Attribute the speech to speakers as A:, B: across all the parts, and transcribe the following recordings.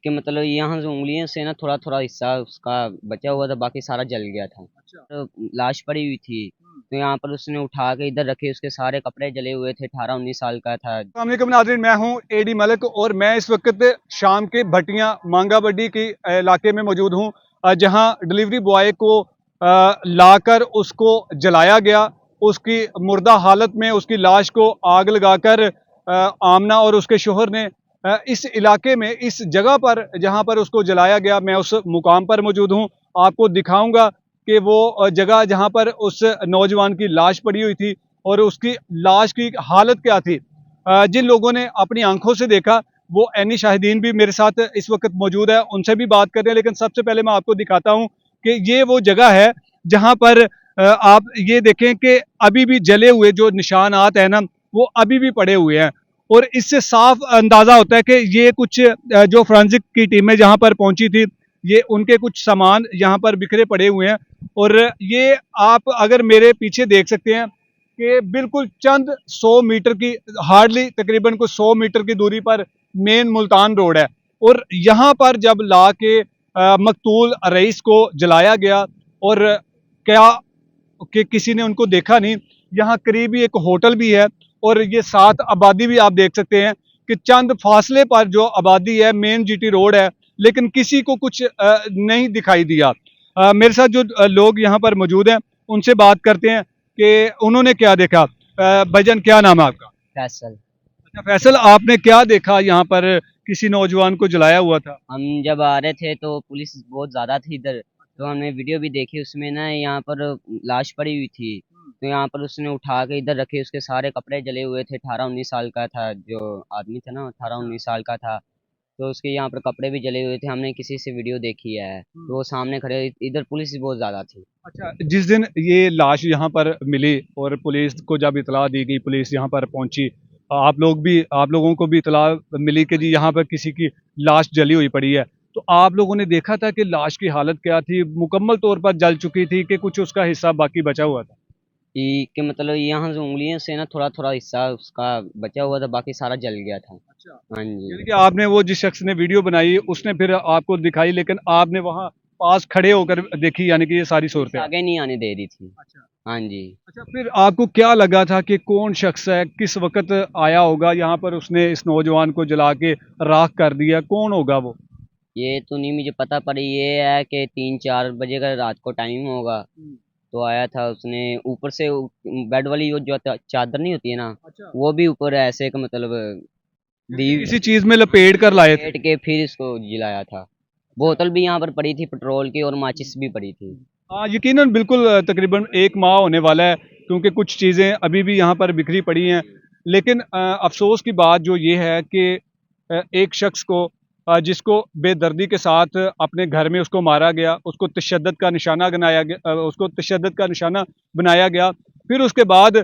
A: कि मतलब यहाँ से उंगलियों से ना थोड़ा थोड़ा हिस्सा उसका बचा हुआ था, बाकी सारा जल गया था।
B: अच्छा।
A: तो लाश पड़ी हुई थी, तो यहाँ पर उसने उठा के इधर रखे, उसके सारे कपड़े जले हुए थे, 18-19 साल का था।
B: अस्सलाम नाज़रीन, मैं हूं एडी मलिक और मैं इस वक्त शाम के भटियां मांगा बड्डी की इलाके में मौजूद हूं, जहां डिलीवरी बॉय को लाकर उसको जलाया गया। उसकी मुर्दा हालत में उसकी लाश को आग लगाकर आमना और उसके शोहर ने इस इलाके में इस जगह पर जहां पर उसको जलाया गया, मैं उस मुकाम पर मौजूद हूं। आपको दिखाऊंगा कि वो जगह जहां पर उस नौजवान की लाश पड़ी हुई थी और उसकी लाश की हालत क्या थी। जिन लोगों ने अपनी आंखों से देखा वो ऐनी शाहिदीन भी मेरे साथ इस वक्त मौजूद है, उनसे भी बात कर रहे हैं। लेकिन सबसे पहले मैं आपको दिखाता हूं कि ये वो जगह है जहां पर आप ये देखें कि अभी भी जले हुए जो निशानात है ना, वो अभी भी पड़े हुए हैं। और इससे साफ अंदाजा होता है कि ये कुछ जो फोरेंसिक की टीमें जहां पर पहुंची थी, ये उनके कुछ सामान यहाँ पर बिखरे पड़े हुए हैं। और ये आप अगर मेरे पीछे देख सकते हैं कि बिल्कुल चंद 100 मीटर की, हार्डली तकरीबन कुछ 100 मीटर की दूरी पर मेन मुल्तान रोड है। और यहाँ पर जब ला के मकतूल रईस को जलाया गया और क्या कि किसी ने उनको देखा नहीं। यहाँ करीब ही एक होटल भी है और ये साथ आबादी भी आप देख सकते हैं कि चंद फासले पर जो आबादी है, मेन जीटी रोड है, लेकिन किसी को कुछ नहीं दिखाई दिया। मेरे साथ जो लोग यहाँ पर मौजूद हैं उनसे बात करते हैं कि उन्होंने क्या देखा। भाईजान, क्या नाम है आपका?
A: फैसल।
B: अच्छा फैसल, आपने क्या देखा यहाँ पर? किसी नौजवान को जलाया हुआ था।
A: हम जब आ रहे थे तो पुलिस बहुत ज्यादा थी इधर, तो हमने वीडियो भी देखी, उसमें ना यहाँ पर लाश पड़ी हुई थी। तो यहाँ पर उसने उठा के इधर रखे, उसके सारे कपड़े जले हुए थे, 18-19 साल का था जो आदमी था ना, 18-19 साल का था। तो उसके यहाँ पर कपड़े भी जले हुए थे, हमने किसी से वीडियो देखी है, तो वो सामने खड़े, इधर पुलिस भी बहुत ज्यादा थी।
B: अच्छा, जिस दिन ये लाश यहाँ पर मिली और पुलिस को जब इतला दी गई, पुलिस यहाँ पर पहुंची, आप लोगों को भी इतला मिली कि जी यहाँ पर किसी की लाश जली हुई पड़ी है। तो आप लोगों ने देखा था कि लाश की हालत क्या थी? मुकम्मल तौर पर जल चुकी थी कि कुछ उसका हिस्सा बाकी बचा हुआ था?
A: कि मतलब यहाँ से उंगलियों से ना थोड़ा थोड़ा हिस्सा उसका बचा हुआ था, बाकी सारा जल गया था।
B: अच्छा।
A: हाँ जी।
B: यानी कि आपने, वो जिस शख्स ने वीडियो बनाई उसने फिर आपको दिखाई, लेकिन आपने वहाँ पास खड़े होकर देखी, यानी कि ये सारी
A: पुलिस
B: सूरत है।
A: आगे नहीं आने दे रही थी।
B: अच्छा।
A: हाँ जी।
B: अच्छा, फिर आपको क्या लगा था कि कौन शख्स है, किस वक्त आया होगा यहाँ पर, उसने इस नौजवान को जला के राख कर दिया? कौन होगा वो?
A: ये तो नहीं मुझे पता, पर ये है कि 3-4 बजे का रात को टाइम होगा। तो आया था उसने ऊपर से, बेड वाली वो जो चादर नहीं होती है ना,
B: अच्छा।
A: वो भी ऊपर ऐसे का मतलब दी,
B: यानी कि किसी चीज में लपेट कर लाए थे।
A: पेट के फिर इसको जिलाया था।
B: अच्छा।
A: बोतल भी यहाँ पर पड़ी थी पेट्रोल की, और माचिस भी पड़ी थी।
B: हाँ, यकीनन बिल्कुल तकरीबन 1 माह होने वाला है, क्योंकि कुछ चीज़ें अभी भी यहाँ पर बिखरी पड़ी हैं। लेकिन अफसोस की बात जो ये है कि एक शख्स को, जिसको बेदर्दी के साथ अपने घर में उसको मारा गया, उसको तशद्दुद का निशाना बनाया गया, उसको तशद्दुद का निशाना बनाया गया। फिर उसके बाद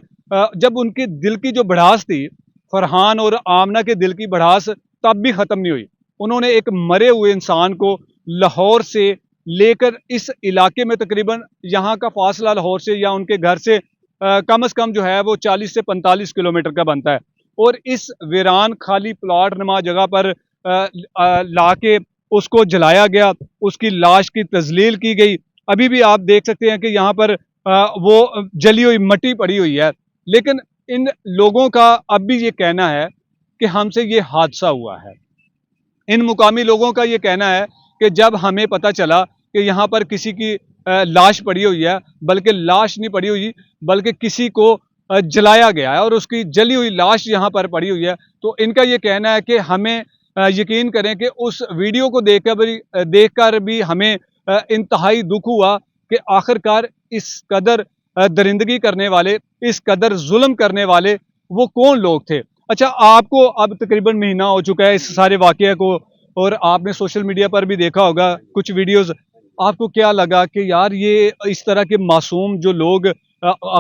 B: जब उनके दिल की जो भड़ास थी, फरहान और आमना के दिल की भड़ास तब भी ख़त्म नहीं हुई। उन्होंने एक मरे हुए इंसान को लाहौर से लेकर इस इलाके में, तकरीबन यहाँ का फासला लाहौर से या उनके घर से कम से कम जो है वो 40 से 45 किलोमीटर का बनता है। और इस वीरान खाली प्लाट नुमा जगह पर ला के उसको जलाया गया, उसकी लाश की तजलील की गई। अभी भी आप देख सकते हैं कि यहाँ पर वो जली हुई मट्टी पड़ी हुई है। लेकिन इन लोगों का अब भी ये कहना है कि हमसे ये हादसा हुआ है। इन मुकामी लोगों का ये कहना है कि जब हमें पता चला कि यहाँ पर किसी की लाश पड़ी हुई है, बल्कि लाश नहीं पड़ी हुई, बल्कि किसी को जलाया गया है और उसकी जली हुई लाश यहाँ पर पड़ी हुई है, तो इनका ये कहना है कि हमें यकीन करें कि उस वीडियो को देखकर भी हमें इंतहाई दुख हुआ कि आखिरकार इस कदर दरिंदगी करने वाले, इस कदर जुल्म करने वाले वो कौन लोग थे। अच्छा, आपको अब तकरीबन महीना हो चुका है इस सारे वाकये को, और आपने सोशल मीडिया पर भी देखा होगा कुछ वीडियोस। आपको क्या लगा कि यार ये इस तरह के मासूम जो लोग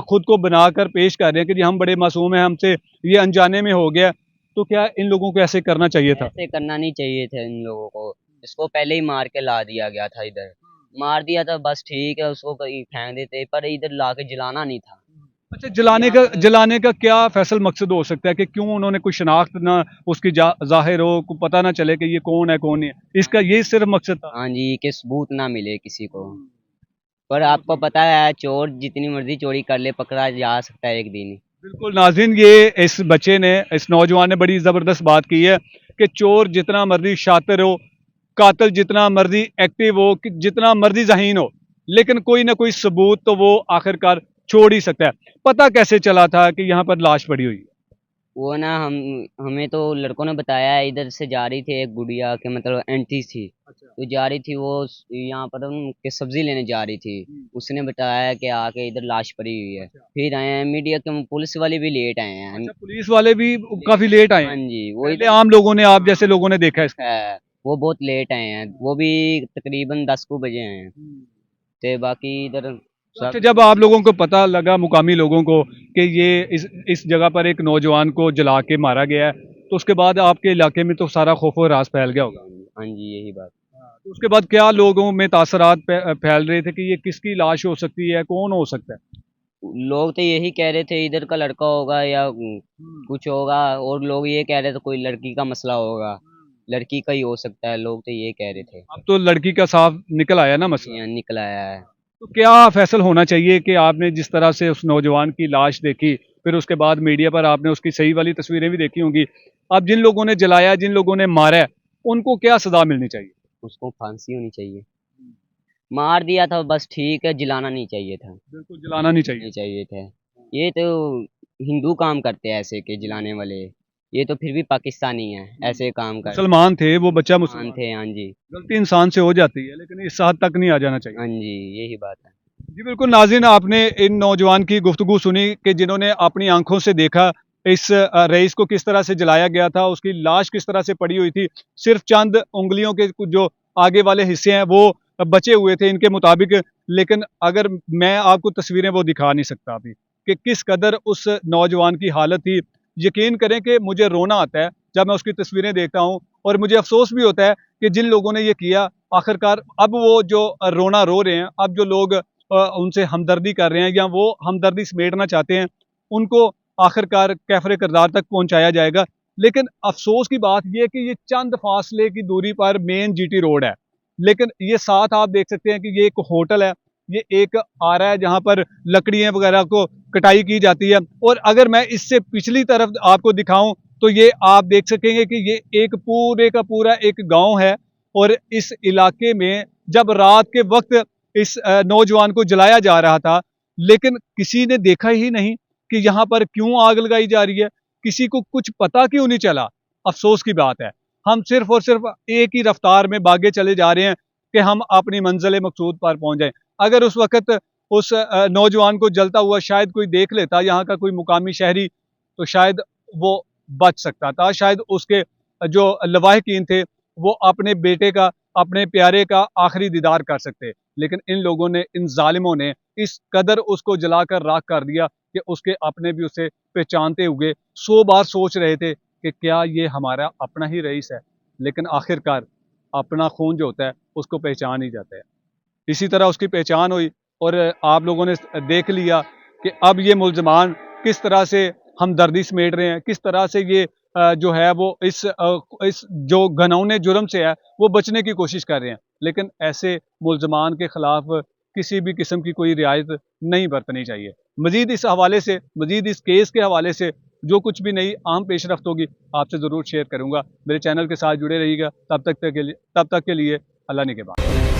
B: खुद को बनाकर पेश कर रहे हैं कि जी हम बड़े मासूम हैं, हमसे ये अनजाने में हो गया, तो क्या इन लोगों को ऐसे करना चाहिए था?
A: ऐसे करना नहीं चाहिए था इन लोगों को। इसको पहले ही मार के ला दिया गया था इधर। मार दिया था बस ठीक है, उसको कहीं फेंक देते, पर इधर ला के जलाना नहीं था।
B: अच्छा, जलाने का क्या फैसल मकसद हो सकता है कि क्यों उन्होंने कोई शनाख्त ना उसकी जाहिर हो, को पता ना चले कि ये कौन है कौन नहीं है, इसका यही सिर्फ मकसद था।
A: हाँ जी, कि सबूत ना मिले किसी को। पर आपको पता है, चोर जितनी मर्जी चोरी कर ले, पकड़ा जा सकता है एक दिन।
B: बिल्कुल नाज़रीन, ये इस बच्चे ने, इस नौजवान ने बड़ी ज़बरदस्त बात की है कि चोर जितना मर्जी शातिर हो, कातिल जितना मर्जी एक्टिव हो, कि जितना मर्जी ज़हीन हो, लेकिन कोई ना कोई सबूत तो वो आखिरकार छोड़ ही सकता है। पता कैसे चला था कि यहाँ पर लाश पड़ी हुई है?
A: वो ना हमें तो लड़कों ने बताया है, इधर से जा रही थी एक गुड़िया के मतलब एंटी थी,
B: अच्छा।
A: तो जा रही थी वो यहाँ पर के सब्जी लेने जा रही थी। उसने बताया कि आके इधर लाश पड़ी हुई है।
B: अच्छा।
A: फिर आए हैं मीडिया के, पुलिस वाले भी लेट आए हैं।
B: अच्छा, पुलिस वाले भी काफी लेट आए
A: हाँ
B: हैं।
A: जी, वो
B: पहले
A: इधर
B: आम लोगों ने, आप जैसे लोगों ने देखा इसको।
A: है, वो बहुत लेट आए हैं, वो भी तकरीबन 10 को बजे आए हैं। ते बाकी इधर
B: अच्छा,
A: सब
B: जब आप लोगों को पता लगा, मुकामी लोगों को, कि ये इस जगह पर एक नौजवान को जला के मारा गया है, तो उसके बाद आपके इलाके में तो सारा खौफ और राज फैल गया होगा।
A: हाँ जी, यही बात।
B: तो उसके बाद क्या लोगों में तासरात फैल रहे थे कि ये किसकी लाश हो सकती है, कौन हो सकता है?
A: लोग तो यही कह रहे थे इधर का लड़का होगा या
B: हम्म।
A: कुछ होगा, और लोग ये कह रहे थे कोई लड़की का मसला होगा, लड़की का ही हो सकता है, लोग तो ये कह रहे थे।
B: अब तो लड़की का साफ निकल आया ना मसला।
A: यहाँ निकल आया है।
B: तो क्या फैसल होना चाहिए कि आपने जिस तरह से उस नौजवान की लाश देखी, फिर उसके बाद मीडिया पर आपने उसकी सही वाली तस्वीरें भी देखी होंगी, अब जिन लोगों ने जलाया, जिन लोगों ने मारा है, उनको क्या सजा मिलनी चाहिए?
A: उसको फांसी होनी चाहिए। मार दिया था बस ठीक है, जिलाना नहीं चाहिए था।
B: बिल्कुल जलाना नहीं चाहिए।
A: नहीं चाहिए थे। ये तो हिंदू काम करते हैं ऐसे के जिलाने वाले। ये तो फिर भी पाकिस्तानी है, ऐसे काम कर
B: मुसलमान थे वो, बच्चा
A: मान
B: मुसलमान
A: थे।
B: था।
A: हाँ जी।
B: गलती इंसान से हो जाती है, लेकिन इस हद तक नहीं आ जाना चाहिए।
A: हाँ जी, यही बात है।
B: जी बिल्कुल नाज़रीन, आपने इन नौजवान की गुफ्तगू सुनी कि जिन्होंने अपनी आंखों से देखा इस रईस को किस तरह से जलाया गया था, उसकी लाश किस तरह से पड़ी हुई थी, सिर्फ चंद उंगलियों के कुछ जो आगे वाले हिस्से हैं वो बचे हुए थे इनके मुताबिक। लेकिन अगर मैं आपको तस्वीरें वो दिखा नहीं सकता अभी कि किस कदर उस नौजवान की हालत थी। यकीन करें कि मुझे रोना आता है जब मैं उसकी तस्वीरें देखता हूँ, और मुझे अफसोस भी होता है कि जिन लोगों ने ये किया, आखिरकार अब वो जो रोना रो रहे हैं, अब जो लोग उनसे हमदर्दी कर रहे हैं या वो हमदर्दी समेटना चाहते हैं, उनको आखिरकार कैफरे किरदार तक पहुंचाया जाएगा। लेकिन अफसोस की बात यह है कि ये चंद फासले की दूरी पर मेन जीटी रोड है, लेकिन ये साथ आप देख सकते हैं कि ये एक होटल है, ये एक आ रहा है जहां पर लकड़ियां वगैरह को कटाई की जाती है। और अगर मैं इससे पिछली तरफ आपको दिखाऊं तो ये आप देख सकेंगे कि ये एक पूरे का पूरा एक गांव है, और इस इलाके में जब रात के वक्त इस नौजवान को जलाया जा रहा था, लेकिन किसी ने देखा ही नहीं कि यहाँ पर क्यों आग लगाई जा रही है, किसी को कुछ पता क्यों नहीं चला। अफसोस की बात है, हम सिर्फ और सिर्फ एक ही रफ्तार में भागे चले जा रहे हैं कि हम अपनी मंजिल मकसूद पर पहुंच जाएं। अगर उस वक्त उस नौजवान को जलता हुआ शायद कोई देख लेता, यहाँ का कोई मुकामी शहरी, तो शायद वो बच सकता था, शायद उसके जो लवाहिकीन थे वो अपने बेटे का, अपने प्यारे का आखिरी दीदार कर सकते। लेकिन इन लोगों ने, इन जालिमों ने इस कदर उसको जलाकर राख कर दिया कि उसके अपने भी उसे पहचानते हुए 100 बार सोच रहे थे कि क्या ये हमारा अपना ही रईस है। लेकिन आखिरकार अपना खून जो होता है उसको पहचान ही जाता है। इसी तरह उसकी पहचान हुई, और आप लोगों ने देख लिया कि अब ये मुल्ज़मान किस तरह से हमदर्दी समेट रहे हैं, किस तरह से ये जो है वो इस जो घिनौने जुर्म से है वो बचने की कोशिश कर रहे हैं। लेकिन ऐसे मुल्ज़मान के ख़िलाफ़ किसी भी किस्म की कोई रियायत नहीं बरतनी चाहिए। मज़ीद इस हवाले से, मज़ीद इस केस के हवाले से जो कुछ भी नई अहम पेशरफ्त होगी आपसे ज़रूर शेयर करूँगा। मेरे चैनल के साथ जुड़े रहिएगा। तब तक के लिए अल्लाह निगहबान।